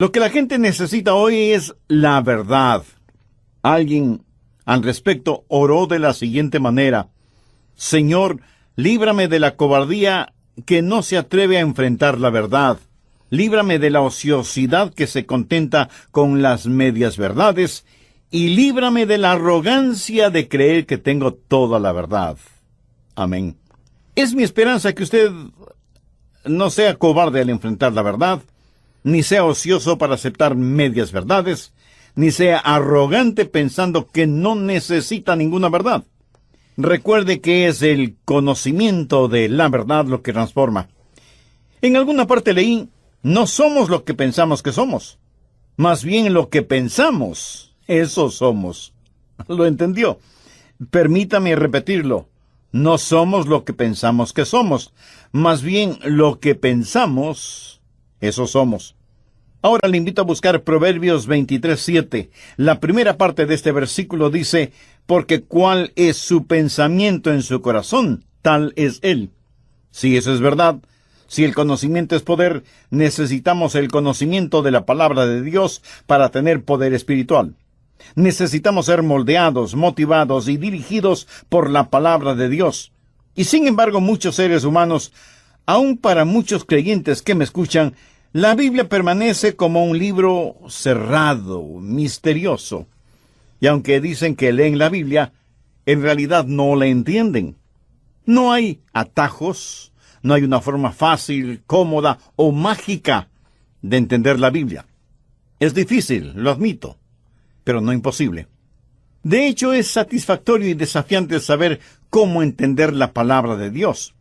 Lo que la gente necesita hoy es la verdad. Alguien al respecto oró de la siguiente manera: Señor, líbrame de la cobardía que no se atreve a enfrentar la verdad. Líbrame de la ociosidad que se contenta con las medias verdades. Y líbrame de la arrogancia de creer que tengo toda la verdad. Amén. Es mi esperanza que usted no sea cobarde al enfrentar la verdad, ni sea ocioso para aceptar medias verdades, ni sea arrogante pensando que no necesita ninguna verdad. Recuerde que es el conocimiento de la verdad lo que transforma. En alguna parte leí, no somos lo que pensamos que somos, más bien lo que pensamos, eso somos. ¿Lo entendió? Permítame repetirlo. No somos lo que pensamos que somos, más bien lo que pensamos, eso somos. Ahora le invito a buscar Proverbios 23:7. La primera parte de este versículo dice: porque cuál es su pensamiento en su corazón, tal es él. Si eso es verdad, si el conocimiento es poder, necesitamos el conocimiento de la palabra de Dios para tener poder espiritual. Necesitamos ser moldeados, motivados y dirigidos por la palabra de Dios. Y sin embargo, muchos seres humanos, aun para muchos creyentes que me escuchan, la Biblia permanece como un libro cerrado, misterioso. Y aunque dicen que leen la Biblia, en realidad no la entienden. No hay atajos, no hay una forma fácil, cómoda o mágica de entender la Biblia. Es difícil, lo admito, pero no imposible. De hecho, es satisfactorio y desafiante saber cómo entender la palabra de Dios.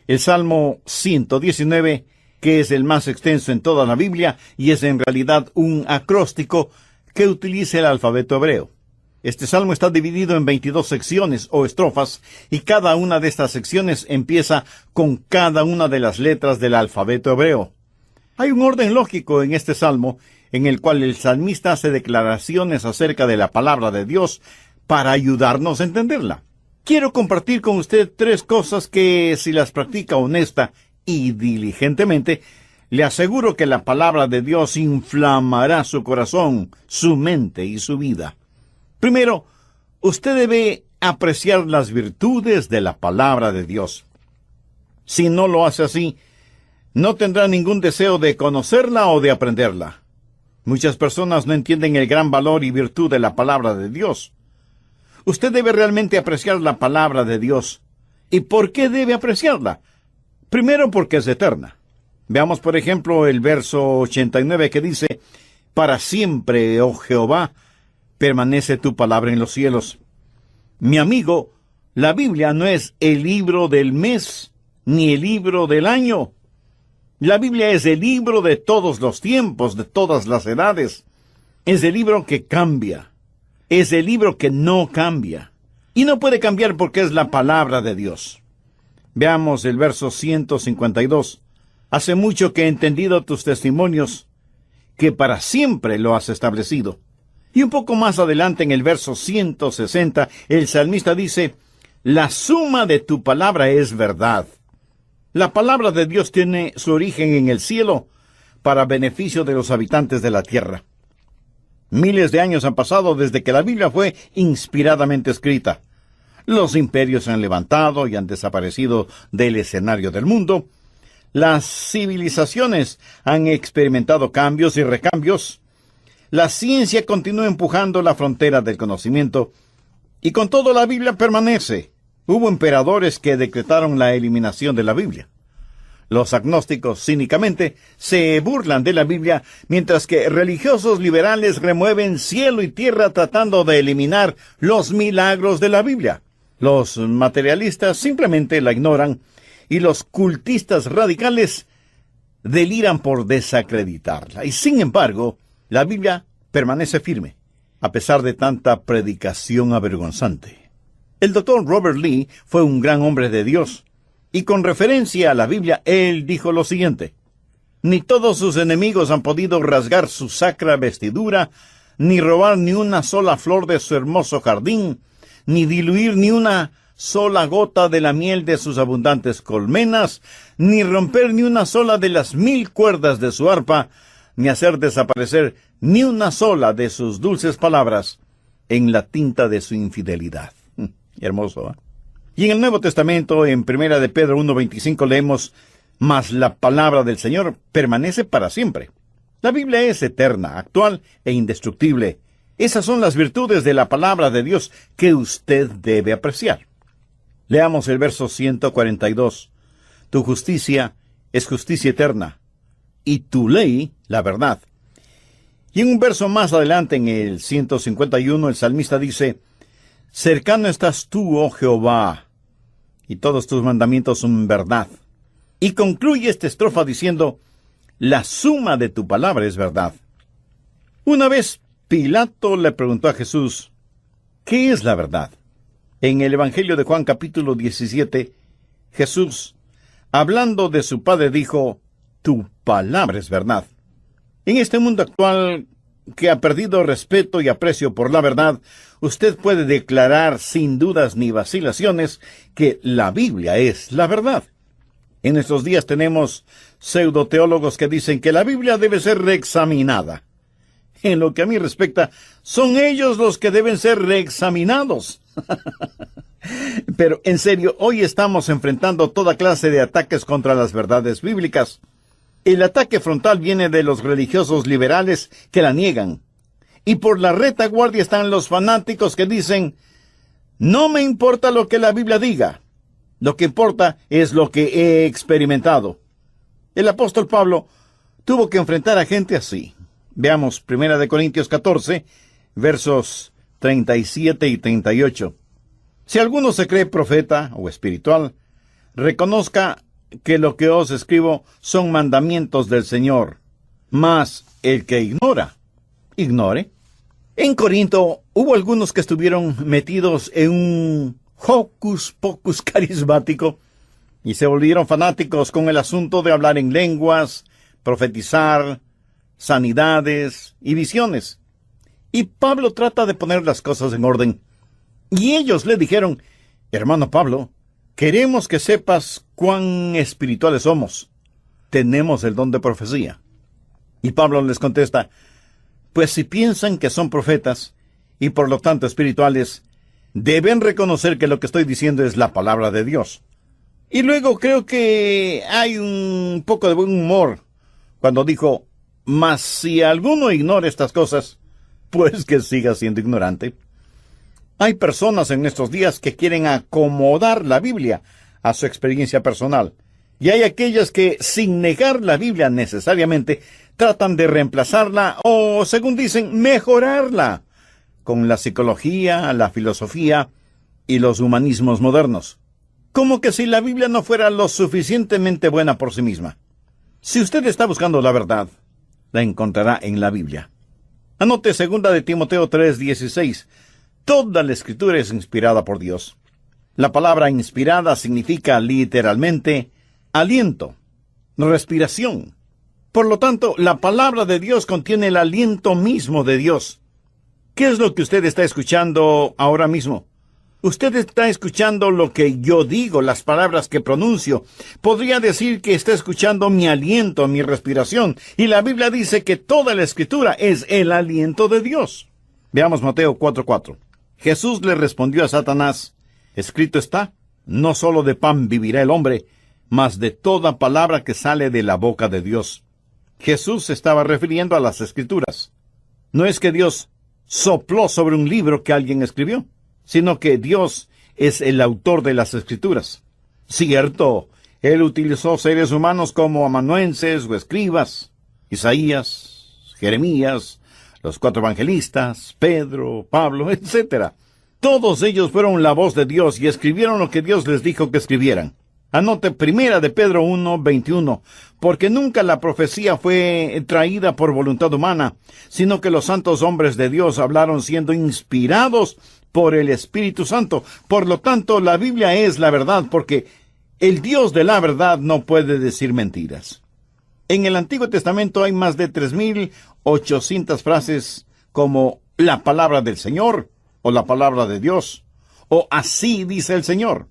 El Salmo 119, que es el más extenso en toda la Biblia y es en realidad un acróstico que utiliza el alfabeto hebreo. Este salmo está dividido en 22 secciones o estrofas, y cada una de estas secciones empieza con cada una de las letras del alfabeto hebreo. Hay un orden lógico en este salmo, en el cual el salmista hace declaraciones acerca de la palabra de Dios para ayudarnos a entenderla. Quiero compartir con usted 3 cosas que, si las practica honesta y diligentemente, le aseguro que la palabra de Dios inflamará su corazón, su mente y su vida. Primero, usted debe apreciar las virtudes de la palabra de Dios. Si no lo hace así, no tendrá ningún deseo de conocerla o de aprenderla. Muchas personas no entienden el gran valor y virtud de la palabra de Dios. Usted debe realmente apreciar la palabra de Dios. ¿Y por qué debe apreciarla? Primero, porque es eterna. Veamos, por ejemplo, el verso 89 que dice: para siempre, oh Jehová, permanece tu palabra en los cielos. Mi amigo, la Biblia no es el libro del mes, ni el libro del año. La Biblia es el libro de todos los tiempos, de todas las edades. Es el libro que cambia. Es el libro que no cambia. Y no puede cambiar porque es la palabra de Dios. Veamos el verso 152. Hace mucho que he entendido tus testimonios, que para siempre lo has establecido. Y un poco más adelante en el verso 160, el salmista dice: la suma de tu palabra es verdad. La palabra de Dios tiene su origen en el cielo para beneficio de los habitantes de la tierra. Miles de años han pasado desde que la Biblia fue inspiradamente escrita. Los imperios se han levantado y han desaparecido del escenario del mundo. Las civilizaciones han experimentado cambios y recambios. La ciencia continúa empujando la frontera del conocimiento, y con todo la Biblia permanece. Hubo emperadores que decretaron la eliminación de la Biblia. Los agnósticos cínicamente se burlan de la Biblia, mientras que religiosos liberales remueven cielo y tierra tratando de eliminar los milagros de la Biblia. Los materialistas simplemente la ignoran, y los cultistas radicales deliran por desacreditarla. Y sin embargo, la Biblia permanece firme, a pesar de tanta predicación avergonzante. El doctor Robert Lee fue un gran hombre de Dios, y con referencia a la Biblia, él dijo lo siguiente: ni todos sus enemigos han podido rasgar su sacra vestidura, ni robar ni una sola flor de su hermoso jardín, ni diluir ni una sola gota de la miel de sus abundantes colmenas, ni romper ni una sola de las 1000 cuerdas de su arpa, ni hacer desaparecer ni una sola de sus dulces palabras en la tinta de su infidelidad. Hermoso, ¿eh? Y en el Nuevo Testamento, en 1 de Pedro 1:25, leemos: mas la palabra del Señor permanece para siempre. La Biblia es eterna, actual e indestructible. Esas son las virtudes de la palabra de Dios que usted debe apreciar. Leamos el verso 142. Tu justicia es justicia eterna, y tu ley, la verdad. Y en un verso más adelante, en el 151, el salmista dice: cercano estás tú, oh Jehová, y todos tus mandamientos son verdad. Y concluye esta estrofa diciendo: la suma de tu palabra es verdad. Una vez Pilato le preguntó a Jesús: ¿qué es la verdad? En el Evangelio de Juan capítulo 17, Jesús, hablando de su Padre, dijo: tu palabra es verdad. En este mundo actual, que ha perdido respeto y aprecio por la verdad, usted puede declarar sin dudas ni vacilaciones que la Biblia es la verdad. En estos días tenemos pseudoteólogos que dicen que la Biblia debe ser reexaminada. En lo que a mí respecta, son ellos los que deben ser reexaminados. Pero en serio, hoy estamos enfrentando toda clase de ataques contra las verdades bíblicas. El ataque frontal viene de los religiosos liberales que la niegan. Y por la retaguardia están los fanáticos que dicen: no me importa lo que la Biblia diga. Lo que importa es lo que he experimentado. El apóstol Pablo tuvo que enfrentar a gente así. Veamos 1 Corintios 14, versos 37 y 38. Si alguno se cree profeta o espiritual, reconozca que lo que os escribo son mandamientos del Señor. Mas el que ignora, ignore. En Corinto hubo algunos que estuvieron metidos en un hocus pocus carismático y se volvieron fanáticos con el asunto de hablar en lenguas, profetizar, sanidades y visiones. Y Pablo trata de poner las cosas en orden. Y ellos le dijeron: hermano Pablo, queremos que sepas cuán espirituales somos. Tenemos el don de profecía. Y Pablo les contesta: pues si piensan que son profetas y por lo tanto espirituales, deben reconocer que lo que estoy diciendo es la palabra de Dios. Y luego creo que hay un poco de buen humor cuando dijo: mas si alguno ignora estas cosas, pues que siga siendo ignorante. Hay personas en estos días que quieren acomodar la Biblia a su experiencia personal. Y hay aquellas que, sin negar la Biblia necesariamente, tratan de reemplazarla o, según dicen, mejorarla con la psicología, la filosofía y los humanismos modernos. Como que si la Biblia no fuera lo suficientemente buena por sí misma. Si usted está buscando la verdad, la encontrará en la Biblia. Anote 2 de Timoteo 3:16. Toda la Escritura es inspirada por Dios. La palabra inspirada significa literalmente aliento, respiración. Por lo tanto, la palabra de Dios contiene el aliento mismo de Dios. ¿Qué es lo que usted está escuchando ahora mismo? Usted está escuchando lo que yo digo, las palabras que pronuncio. Podría decir que está escuchando mi aliento, mi respiración. Y la Biblia dice que toda la Escritura es el aliento de Dios. Veamos Mateo 4:4. Jesús le respondió a Satanás: escrito está, no solo de pan vivirá el hombre, mas de toda palabra que sale de la boca de Dios. Jesús se estaba refiriendo a las Escrituras. No es que Dios sopló sobre un libro que alguien escribió, sino que Dios es el autor de las Escrituras. Cierto, Él utilizó seres humanos como amanuenses o escribas: Isaías, Jeremías, los 4 evangelistas, Pedro, Pablo, etc. Todos ellos fueron la voz de Dios y escribieron lo que Dios les dijo que escribieran. Anote 1 de Pedro 1:21, porque nunca la profecía fue traída por voluntad humana, sino que los santos hombres de Dios hablaron siendo inspirados por el Espíritu Santo. Por lo tanto, la Biblia es la verdad, porque el Dios de la verdad no puede decir mentiras. En el Antiguo Testamento hay más de 3,800 frases como la palabra del Señor, o la palabra de Dios, o así dice el Señor.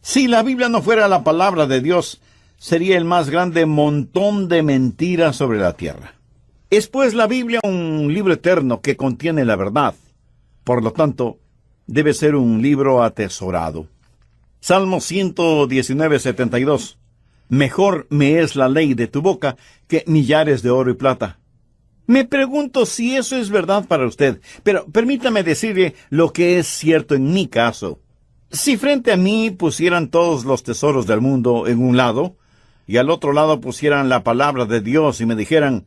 Si la Biblia no fuera la palabra de Dios, sería el más grande montón de mentiras sobre la tierra. Es pues la Biblia un libro eterno que contiene la verdad. Por lo tanto, debe ser un libro atesorado. Salmo 119:72. Mejor me es la ley de tu boca que millares de oro y plata. Me pregunto si eso es verdad para usted, pero permítame decirle lo que es cierto en mi caso. Si frente a mí pusieran todos los tesoros del mundo en un lado, y al otro lado pusieran la palabra de Dios y me dijeran,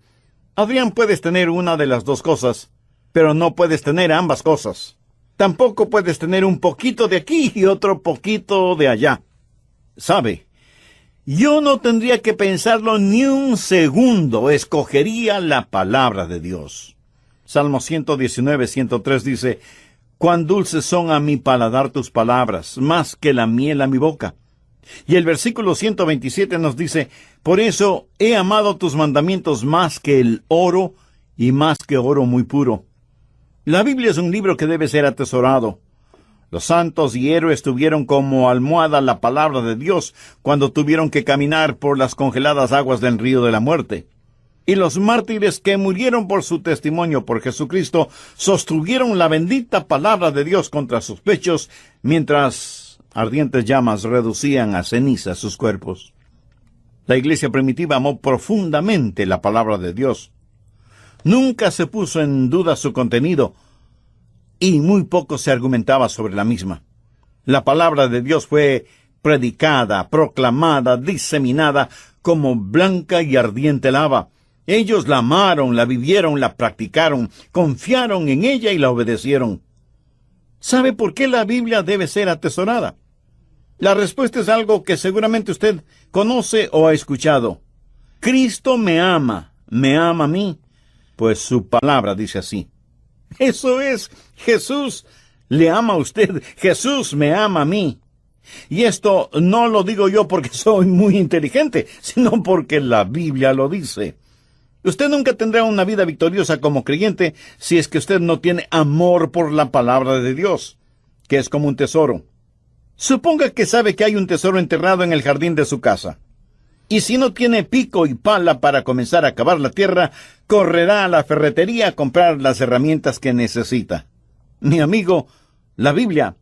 Adrián, puedes tener una de las dos cosas, pero no puedes tener ambas cosas. Tampoco puedes tener un poquito de aquí y otro poquito de allá. ¿Sabe? Yo no tendría que pensarlo ni un segundo, escogería la palabra de Dios. Salmo 119:103 dice, Cuán dulces son a mi paladar tus palabras, más que la miel a mi boca. Y el versículo 127 nos dice, Por eso he amado tus mandamientos más que el oro y más que oro muy puro. La Biblia es un libro que debe ser atesorado. Los santos y héroes tuvieron como almohada la palabra de Dios cuando tuvieron que caminar por las congeladas aguas del río de la muerte. Y los mártires que murieron por su testimonio por Jesucristo sostuvieron la bendita palabra de Dios contra sus pechos, mientras ardientes llamas reducían a ceniza sus cuerpos. La iglesia primitiva amó profundamente la palabra de Dios. Nunca se puso en duda su contenido, y muy poco se argumentaba sobre la misma. La palabra de Dios fue predicada, proclamada, diseminada como blanca y ardiente lava. Ellos la amaron, la vivieron, la practicaron, confiaron en ella y la obedecieron. ¿Sabe por qué la Biblia debe ser atesorada? La respuesta es algo que seguramente usted conoce o ha escuchado. Cristo me ama a mí, pues su palabra dice así. Eso es, Jesús le ama a usted, Jesús me ama a mí. Y esto no lo digo yo porque soy muy inteligente, sino porque la Biblia lo dice. Usted nunca tendrá una vida victoriosa como creyente si es que usted no tiene amor por la palabra de Dios, que es como un tesoro. Suponga que sabe que hay un tesoro enterrado en el jardín de su casa. Y si no tiene pico y pala para comenzar a cavar la tierra, correrá a la ferretería a comprar las herramientas que necesita. Mi amigo, la Biblia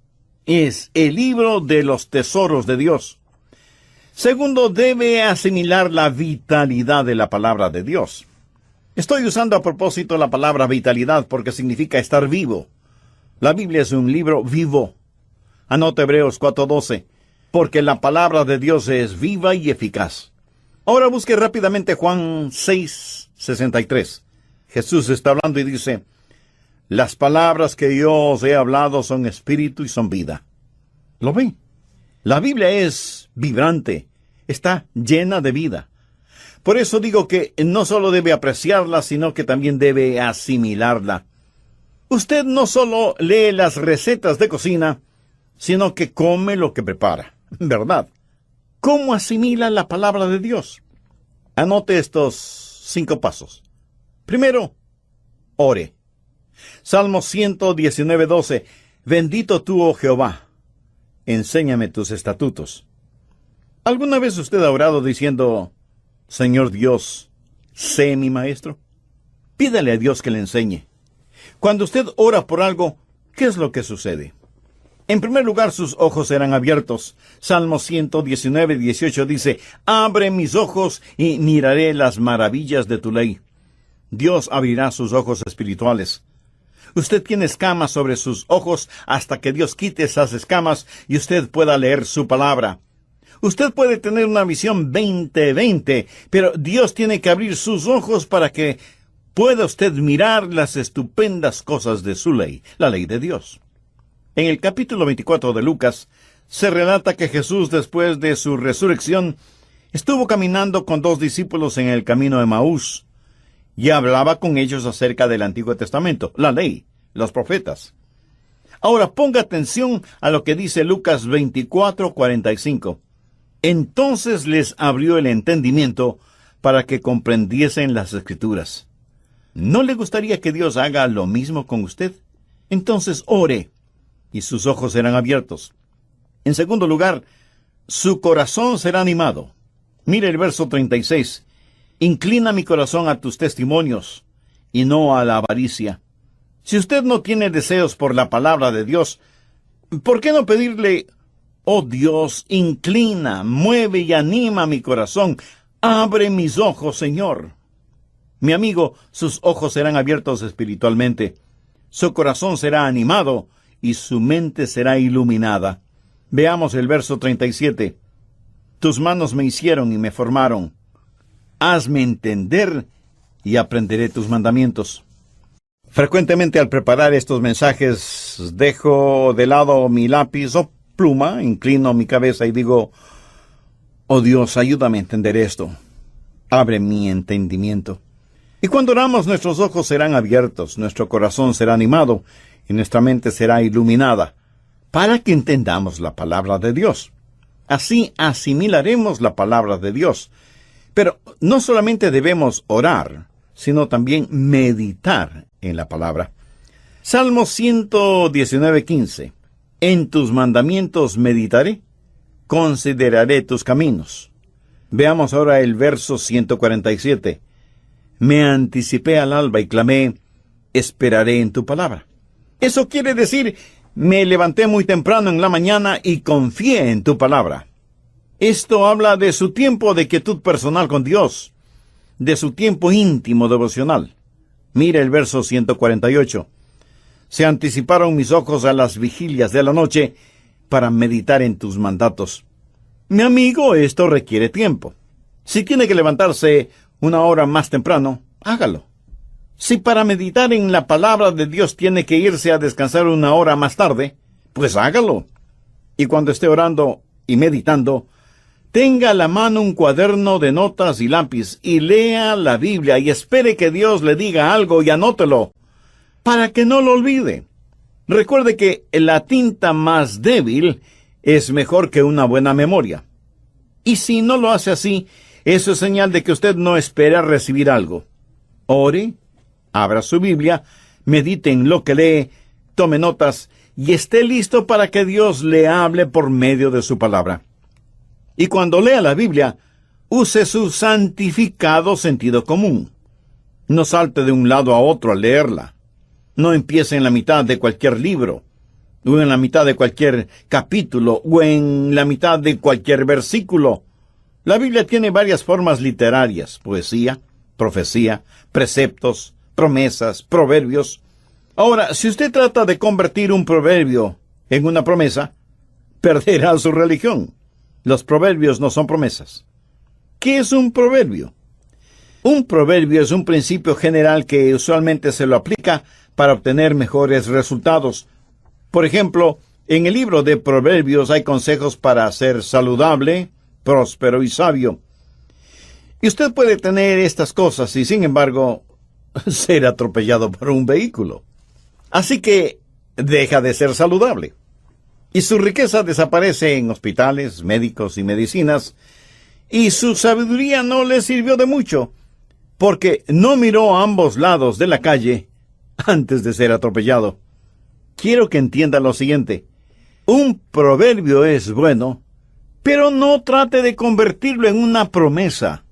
es el libro de los tesoros de Dios. Segundo, debe asimilar la vitalidad de la palabra de Dios. Estoy usando a propósito la palabra vitalidad porque significa estar vivo. La Biblia es un libro vivo. Anota Hebreos 4:12, porque la palabra de Dios es viva y eficaz. Ahora busque rápidamente Juan 6:63. Jesús está hablando y dice, las palabras que yo os he hablado son espíritu y son vida. ¿Lo ven? La Biblia es vibrante, está llena de vida. Por eso digo que no solo debe apreciarla, sino que también debe asimilarla. Usted no solo lee las recetas de cocina, sino que come lo que prepara, ¿verdad? ¿Cómo asimila la palabra de Dios? Anote estos 5 pasos. Primero, ore. Salmo 119:12. Bendito tú, oh Jehová, enséñame tus estatutos. ¿Alguna vez usted ha orado diciendo, Señor Dios, sé mi maestro? Pídale a Dios que le enseñe. Cuando usted ora por algo, ¿qué es lo que sucede? En primer lugar, sus ojos serán abiertos. Salmo 119:18 dice, abre mis ojos y miraré las maravillas de tu ley. Dios abrirá sus ojos espirituales. Usted tiene escamas sobre sus ojos hasta que Dios quite esas escamas y usted pueda leer su palabra. Usted puede tener una visión 20/20, pero Dios tiene que abrir sus ojos para que pueda usted mirar las estupendas cosas de su ley, la ley de Dios. En el capítulo 24 de Lucas, se relata que Jesús, después de su resurrección, estuvo caminando con 2 discípulos en el camino de Emaús, y hablaba con ellos acerca del Antiguo Testamento, la ley, los profetas. Ahora ponga atención a lo que dice Lucas 24:45. Entonces les abrió el entendimiento para que comprendiesen las Escrituras. ¿No le gustaría que Dios haga lo mismo con usted? Entonces ore, y sus ojos serán abiertos. En segundo lugar, su corazón será animado. Mire el verso 36. Inclina mi corazón a tus testimonios, y no a la avaricia. Si usted no tiene deseos por la palabra de Dios, ¿por qué no pedirle: oh Dios, inclina, mueve y anima mi corazón, abre mis ojos, Señor? Mi amigo, sus ojos serán abiertos espiritualmente, su corazón será animado y su mente será iluminada. Veamos el verso 37. Tus manos me hicieron y me formaron. Hazme entender y aprenderé tus mandamientos. Frecuentemente al preparar estos mensajes dejo de lado mi lápiz o pluma, inclino mi cabeza y digo: oh Dios, ayúdame a entender esto. Abre mi entendimiento. Y cuando oramos, nuestros ojos serán abiertos, nuestro corazón será animado y nuestra mente será iluminada, para que entendamos la palabra de Dios. Así asimilaremos la palabra de Dios. Pero no solamente debemos orar, sino también meditar en la palabra. Salmo 119:15. En tus mandamientos meditaré, consideraré tus caminos. Veamos ahora el verso 147. Me anticipé al alba y clamé: esperaré en tu palabra. Eso quiere decir, me levanté muy temprano en la mañana y confié en tu palabra. Esto habla de su tiempo de quietud personal con Dios, de su tiempo íntimo devocional. Mira el verso 148. Se anticiparon mis ojos a las vigilias de la noche para meditar en tus mandatos. Mi amigo, esto requiere tiempo. Si tiene que levantarse una hora más temprano, hágalo. Si para meditar en la palabra de Dios tiene que irse a descansar una hora más tarde, pues hágalo. Y cuando esté orando y meditando, tenga a la mano un cuaderno de notas y lápiz y lea la Biblia y espere que Dios le diga algo y anótelo, para que no lo olvide. Recuerde que la tinta más débil es mejor que una buena memoria. Y si no lo hace así, eso es señal de que usted no espera recibir algo. Ore, abra su Biblia, medite en lo que lee, tome notas y esté listo para que Dios le hable por medio de su palabra. Y cuando lea la Biblia, use su santificado sentido común. No salte de un lado a otro al leerla. No empiece en la mitad de cualquier libro, o en la mitad de cualquier capítulo, o en la mitad de cualquier versículo. La Biblia tiene varias formas literarias: poesía, profecía, preceptos, promesas, proverbios. Ahora, si usted trata de convertir un proverbio en una promesa, perderá su religión. Los proverbios no son promesas. ¿Qué es un proverbio? Un proverbio es un principio general que usualmente se lo aplica para obtener mejores resultados. Por ejemplo, en el libro de Proverbios hay consejos para ser saludable, próspero y sabio. Y usted puede tener estas cosas y, sin embargo, ser atropellado por un vehículo. Así que deja de ser saludable. Y su riqueza desaparece en hospitales, médicos y medicinas, y su sabiduría no le sirvió de mucho, porque no miró a ambos lados de la calle antes de ser atropellado. Quiero que entienda lo siguiente: un proverbio es bueno, pero no trate de convertirlo en una promesa.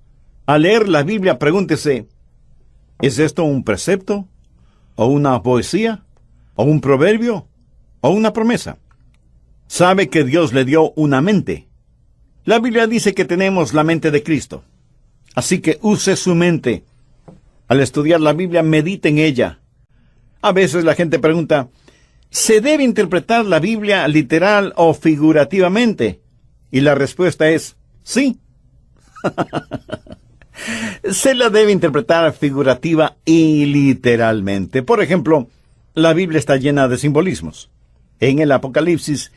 Al leer la Biblia, pregúntese: ¿es esto un precepto? ¿O una poesía? ¿O un proverbio? ¿O una promesa? Sabe que Dios le dio una mente. La Biblia dice que tenemos la mente de Cristo. Así que use su mente. Al estudiar la Biblia, medite en ella. A veces la gente pregunta: ¿se debe interpretar la Biblia literal o figurativamente? Y la respuesta es sí. Se la debe interpretar figurativa y literalmente. Por ejemplo, la Biblia está llena de simbolismos. En el Apocalipsis,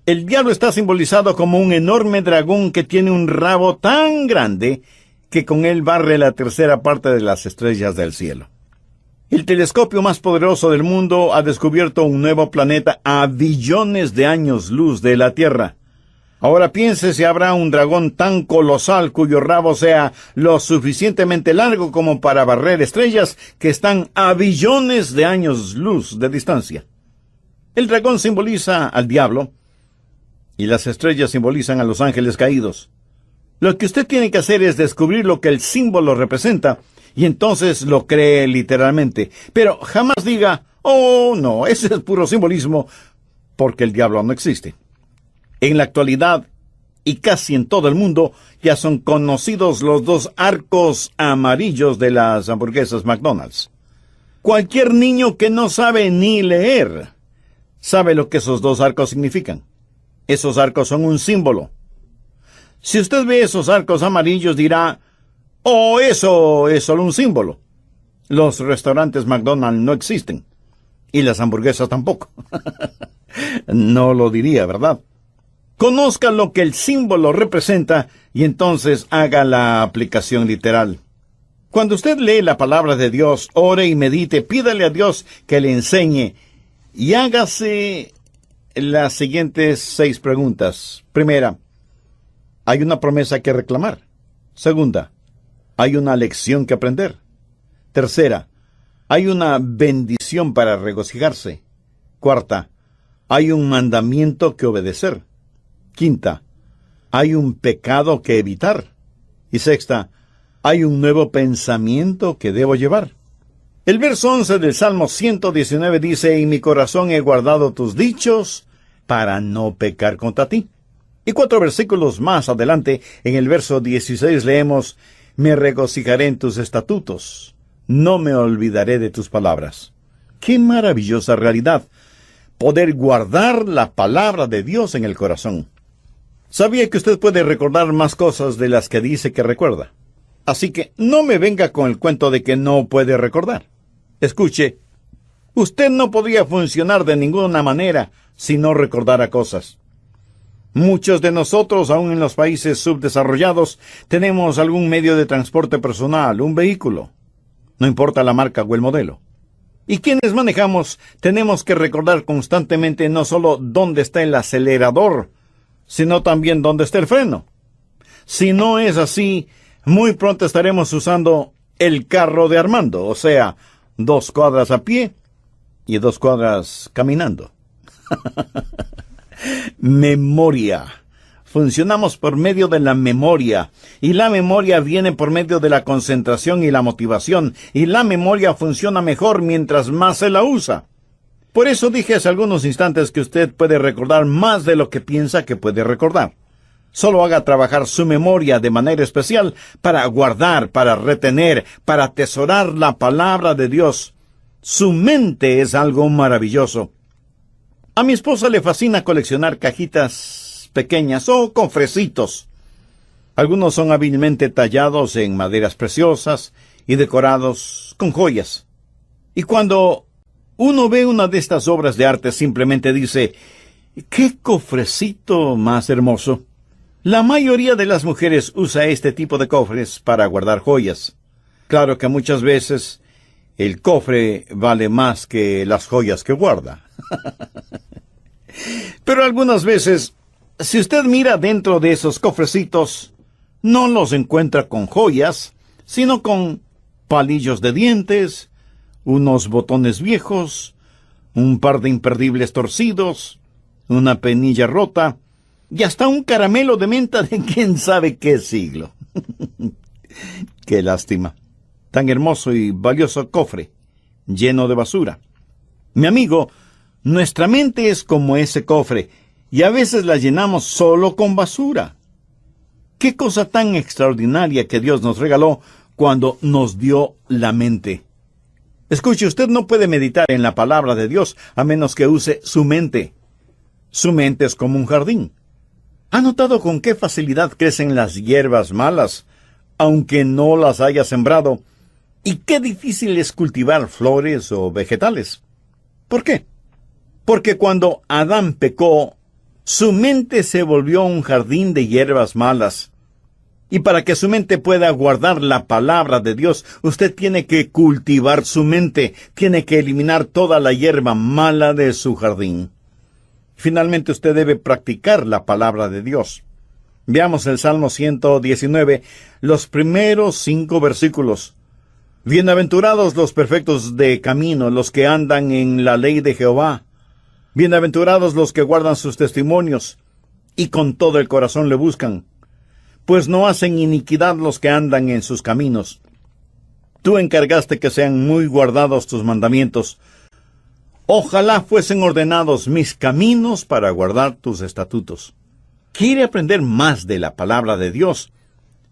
el diablo está simbolizado como un enorme dragón que tiene un rabo tan grande que con él barre la tercera parte de las estrellas del cielo. El telescopio más poderoso del mundo ha descubierto un nuevo planeta a billones de años luz de la Tierra. Ahora piense si habrá un dragón tan colosal cuyo rabo sea lo suficientemente largo como para barrer estrellas que están a billones de años luz de distancia. El dragón simboliza al diablo y las estrellas simbolizan a los ángeles caídos. Lo que usted tiene que hacer es descubrir lo que el símbolo representa y entonces lo cree literalmente. Pero jamás diga, oh no, ese es puro simbolismo, porque el diablo no existe. En la actualidad, y casi en todo el mundo, ya son conocidos los dos arcos amarillos de las hamburguesas McDonald's. Cualquier niño que no sabe ni leer sabe lo que esos dos arcos significan. Esos arcos son un símbolo. Si usted ve esos arcos amarillos dirá, oh, eso es solo un símbolo. Los restaurantes McDonald's no existen. Y las hamburguesas tampoco. No lo diría, ¿verdad? Conozca lo que el símbolo representa y entonces haga la aplicación literal. Cuando usted lee la palabra de Dios, ore y medite, pídale a Dios que le enseñe y hágase las siguientes 6 preguntas. Primera, ¿hay una promesa que reclamar? Segunda, ¿hay una lección que aprender? Tercera, ¿hay una bendición para regocijarse? Cuarta, ¿hay un mandamiento que obedecer? Quinta, ¿hay un pecado que evitar? Y sexta, ¿hay un nuevo pensamiento que debo llevar? El verso 11 del Salmo 119 dice, en mi corazón he guardado tus dichos para no pecar contra ti. Y 4 versículos más adelante, en el verso 16 leemos, me regocijaré en tus estatutos, no me olvidaré de tus palabras. ¡Qué maravillosa realidad! Poder guardar la palabra de Dios en el corazón. ¿Sabía que usted puede recordar más cosas de las que dice que recuerda? Así que no me venga con el cuento de que no puede recordar. Escuche, usted no podría funcionar de ninguna manera si no recordara cosas. Muchos de nosotros, aún en los países subdesarrollados, tenemos algún medio de transporte personal, un vehículo. No importa la marca o el modelo. Y quienes manejamos, tenemos que recordar constantemente no solo dónde está el acelerador, sino también dónde está el freno. Si no es así, muy pronto estaremos usando el carro de Armando, o sea, 2 cuadras a pie y 2 cuadras caminando. Memoria. Funcionamos por medio de la memoria, y la memoria viene por medio de la concentración y la motivación, y la memoria funciona mejor mientras más se la usa. Por eso dije hace algunos instantes que usted puede recordar más de lo que piensa que puede recordar. Solo haga trabajar su memoria de manera especial para guardar, para retener, para atesorar la palabra de Dios. Su mente es algo maravilloso. A mi esposa le fascina coleccionar cajitas pequeñas o cofrecitos. Algunos son hábilmente tallados en maderas preciosas y decorados con joyas. Y cuando uno ve una de estas obras de arte, simplemente dice, ¡qué cofrecito más hermoso! La mayoría de las mujeres usa este tipo de cofres para guardar joyas. Claro que muchas veces el cofre vale más que las joyas que guarda. Pero algunas veces, si usted mira dentro de esos cofrecitos, no los encuentra con joyas, sino con palillos de dientes, unos botones viejos, un par de imperdibles torcidos, una penilla rota, y hasta un caramelo de menta de quién sabe qué siglo. ¡Qué lástima! Tan hermoso y valioso cofre, lleno de basura. Mi amigo, nuestra mente es como ese cofre, y a veces la llenamos solo con basura. ¡Qué cosa tan extraordinaria que Dios nos regaló cuando nos dio la mente! Escuche, usted no puede meditar en la palabra de Dios a menos que use su mente. Su mente es como un jardín. ¿Ha notado con qué facilidad crecen las hierbas malas, aunque no las haya sembrado? ¿Y qué difícil es cultivar flores o vegetales? ¿Por qué? Porque cuando Adán pecó, su mente se volvió un jardín de hierbas malas. Y para que su mente pueda guardar la palabra de Dios, usted tiene que cultivar su mente, tiene que eliminar toda la hierba mala de su jardín. Finalmente usted debe practicar la palabra de Dios. Veamos el Salmo 119, los primeros 5 versículos. Bienaventurados los perfectos de camino, los que andan en la ley de Jehová. Bienaventurados los que guardan sus testimonios, y con todo el corazón le buscan. Pues no hacen iniquidad los que andan en sus caminos. Tú encargaste que sean muy guardados tus mandamientos. Ojalá fuesen ordenados mis caminos para guardar tus estatutos. ¿Quiere aprender más de la palabra de Dios?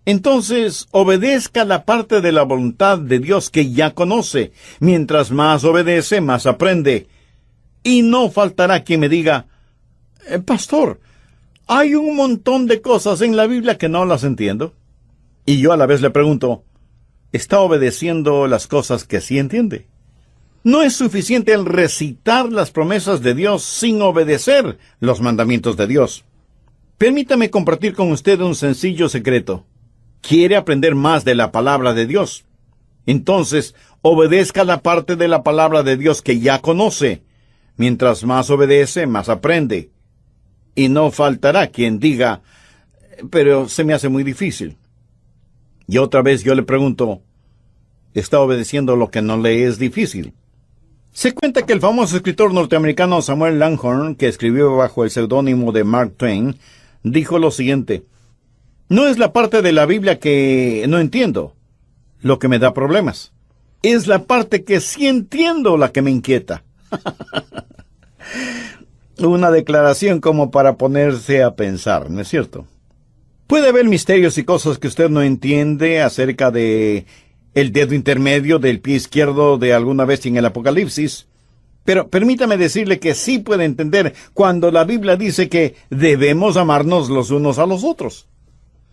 Entonces, obedezca la parte de la voluntad de Dios que ya conoce. Mientras más obedece, más aprende. Y no faltará quien me diga, Pastor, hay un montón de cosas en la Biblia que no las entiendo. Y yo a la vez le pregunto, ¿está obedeciendo las cosas que sí entiende? No es suficiente el recitar las promesas de Dios sin obedecer los mandamientos de Dios. Permítame compartir con usted un sencillo secreto. ¿Quiere aprender más de la palabra de Dios? Entonces, obedezca la parte de la palabra de Dios que ya conoce. Mientras más obedece, más aprende. Y no faltará quien diga, pero se me hace muy difícil. Y otra vez yo le pregunto, ¿está obedeciendo lo que no le es difícil? Se cuenta que el famoso escritor norteamericano Samuel Langhorne, que escribió bajo el seudónimo de Mark Twain, dijo lo siguiente: no es la parte de la Biblia que no entiendo lo que me da problemas. Es la parte que sí entiendo la que me inquieta. Una declaración como para ponerse a pensar, ¿no es cierto? Puede haber misterios y cosas que usted no entiende acerca de el dedo intermedio del pie izquierdo de alguna bestia en el Apocalipsis. Pero permítame decirle que sí puede entender cuando la Biblia dice que debemos amarnos los unos a los otros.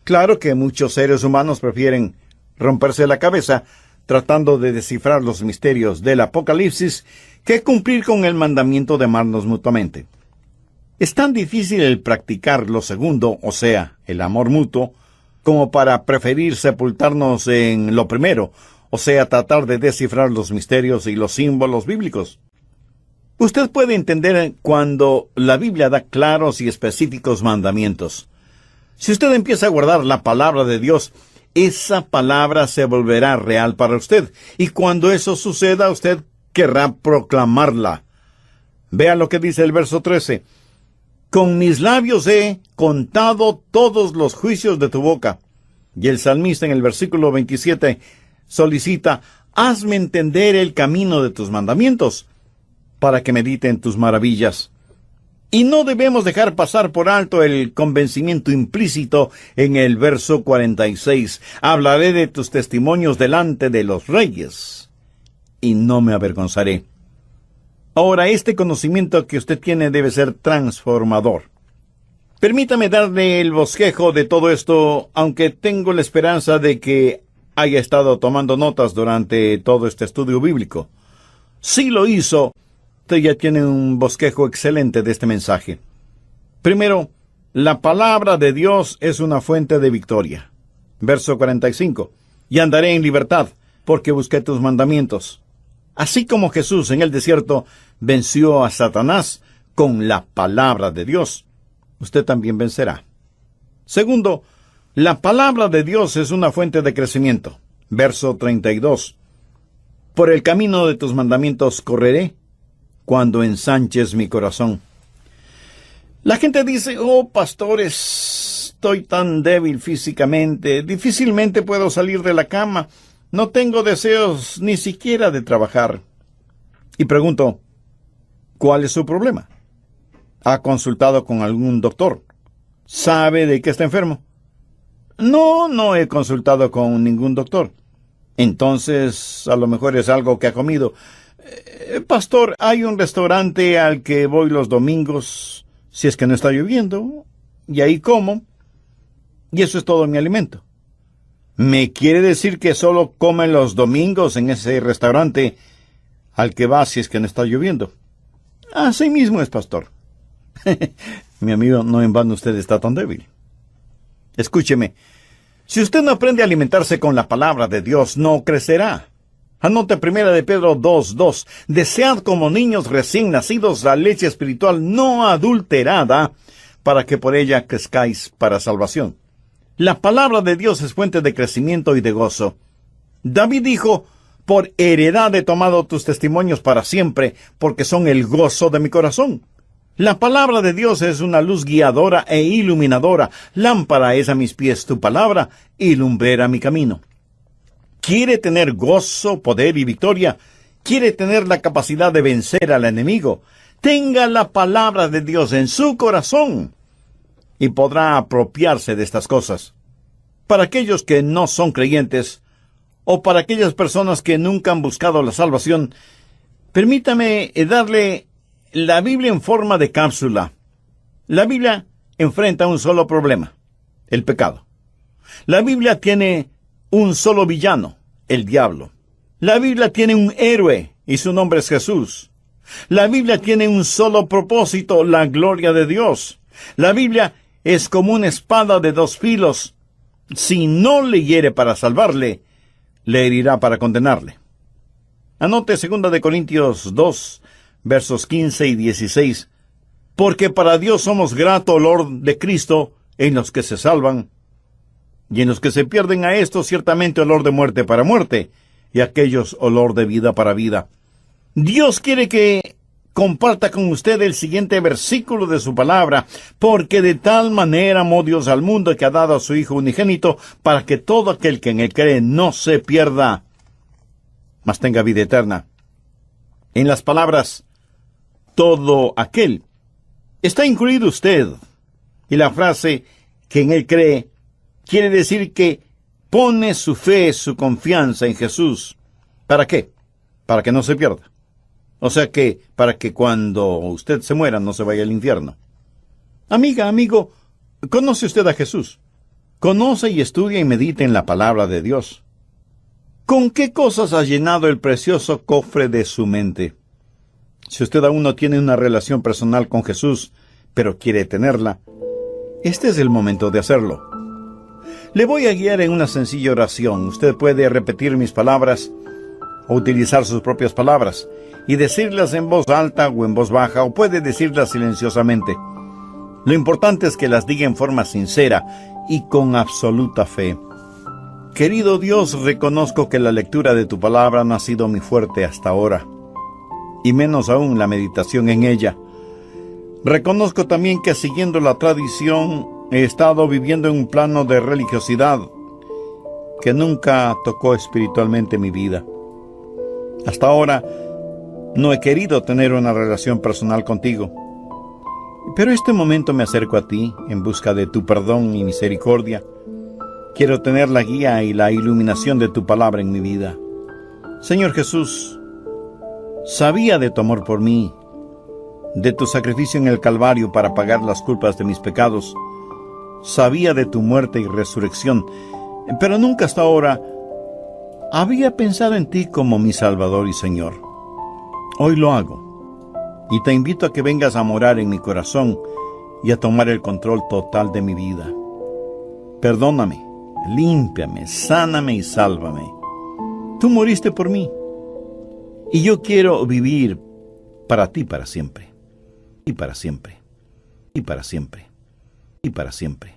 Claro que muchos seres humanos prefieren romperse la cabeza tratando de descifrar los misterios del Apocalipsis que cumplir con el mandamiento de amarnos mutuamente. Es tan difícil el practicar lo segundo, o sea, el amor mutuo, como para preferir sepultarnos en lo primero, o sea, tratar de descifrar los misterios y los símbolos bíblicos. Usted puede entender cuando la Biblia da claros y específicos mandamientos. Si usted empieza a guardar la palabra de Dios, esa palabra se volverá real para usted, y cuando eso suceda, usted querrá proclamarla. Vea lo que dice el verso 13. Con mis labios he contado todos los juicios de tu boca. Y el salmista en el versículo 27 solicita, hazme entender el camino de tus mandamientos, para que medite en tus maravillas. Y no debemos dejar pasar por alto el convencimiento implícito en el verso 46. Hablaré de tus testimonios delante de los reyes, y no me avergonzaré. Ahora, este conocimiento que usted tiene debe ser transformador. Permítame darle el bosquejo de todo esto, aunque tengo la esperanza de que haya estado tomando notas durante todo este estudio bíblico. Si lo hizo, usted ya tiene un bosquejo excelente de este mensaje. Primero, la palabra de Dios es una fuente de victoria. Verso 45. Y andaré en libertad, porque busqué tus mandamientos. Así como Jesús en el desierto venció a Satanás con la palabra de Dios, usted también vencerá. Segundo, la palabra de Dios es una fuente de crecimiento. Verso 32. Por el camino de tus mandamientos correré, cuando ensanches mi corazón. La gente dice, oh, pastores, estoy tan débil físicamente, difícilmente puedo salir de la cama, no tengo deseos ni siquiera de trabajar. Y pregunto, ¿cuál es su problema? ¿Ha consultado con algún doctor? ¿Sabe de qué está enfermo? No he consultado con ningún doctor. Entonces, a lo mejor es algo que ha comido. Pastor, hay un restaurante al que voy los domingos, si es que no está lloviendo, y ahí como, y eso es todo mi alimento. ¿Me quiere decir que solo come los domingos en ese restaurante al que va si es que no está lloviendo? Así mismo es, pastor. Mi amigo, no en vano usted está tan débil. Escúcheme, si usted no aprende a alimentarse con la palabra de Dios, no crecerá. Anote 1 de Pedro 2:2. Desead como niños recién nacidos la leche espiritual no adulterada, para que por ella crezcáis para salvación. La palabra de Dios es fuente de crecimiento y de gozo. David dijo, por heredad he tomado tus testimonios para siempre, porque son el gozo de mi corazón. La palabra de Dios es una luz guiadora e iluminadora. Lámpara es a mis pies tu palabra, y lumbrera mi camino. quiere tener gozo, poder y victoria, quiere tener la capacidad de vencer al enemigo, tenga la palabra de Dios en su corazón y podrá apropiarse de estas cosas. Para aquellos que no son creyentes, o para aquellas personas que nunca han buscado la salvación, permítame darle la Biblia en forma de cápsula. La Biblia enfrenta un solo problema: el pecado. La Biblia tiene un solo villano: el diablo. La Biblia tiene un héroe, y su nombre es Jesús. La Biblia tiene un solo propósito: la gloria de Dios. La Biblia es como una espada de dos filos. Si no le hiere para salvarle, le herirá para condenarle. Anote 2 Corintios 2, versos 15 y 16. Porque para Dios somos grato olor de Cristo en los que se salvan, y en los que se pierden a estos ciertamente olor de muerte para muerte, y a aquellos olor de vida para vida. Dios quiere que comparta con usted el siguiente versículo de su palabra: porque de tal manera amó Dios al mundo, que ha dado a su Hijo unigénito, para que todo aquel que en él cree no se pierda, mas tenga vida eterna. En las palabras todo aquel está incluido usted, y la frase que en él cree quiere decir que pone su fe, su confianza en Jesús. ¿Para qué? Para que no se pierda. O sea que, para que cuando usted se muera no se vaya al infierno. Amiga, amigo, ¿conoce usted a Jesús? Conoce y estudia y medita en la palabra de Dios. ¿Con qué cosas ha llenado el precioso cofre de su mente? Si usted aún no tiene una relación personal con Jesús, pero quiere tenerla, este es el momento de hacerlo. Le voy a guiar en una sencilla oración. Usted puede repetir mis palabras o utilizar sus propias palabras y decirlas en voz alta o en voz baja, o puede decirlas silenciosamente. Lo importante es que las diga en forma sincera y con absoluta fe. Querido Dios, reconozco que la lectura de tu palabra no ha sido mi fuerte hasta ahora, y menos aún la meditación en ella. Reconozco también que, siguiendo la tradición, he estado viviendo en un plano de religiosidad que nunca tocó espiritualmente mi vida. Hasta ahora no he querido tener una relación personal contigo. Pero este momento me acerco a ti en busca de tu perdón y misericordia. Quiero tener la guía y la iluminación de tu palabra en mi vida. Señor Jesús, sabía de tu amor por mí, de tu sacrificio en el Calvario para pagar las culpas de mis pecados. Sabía de tu muerte y resurrección, pero nunca hasta ahora había pensado en ti como mi Salvador y Señor. Hoy lo hago, y te invito a que vengas a morar en mi corazón y a tomar el control total de mi vida. Perdóname, límpiame, sáname y sálvame. Tú moriste por mí, y yo quiero vivir para ti para siempre, y para siempre, y para siempre, y para siempre.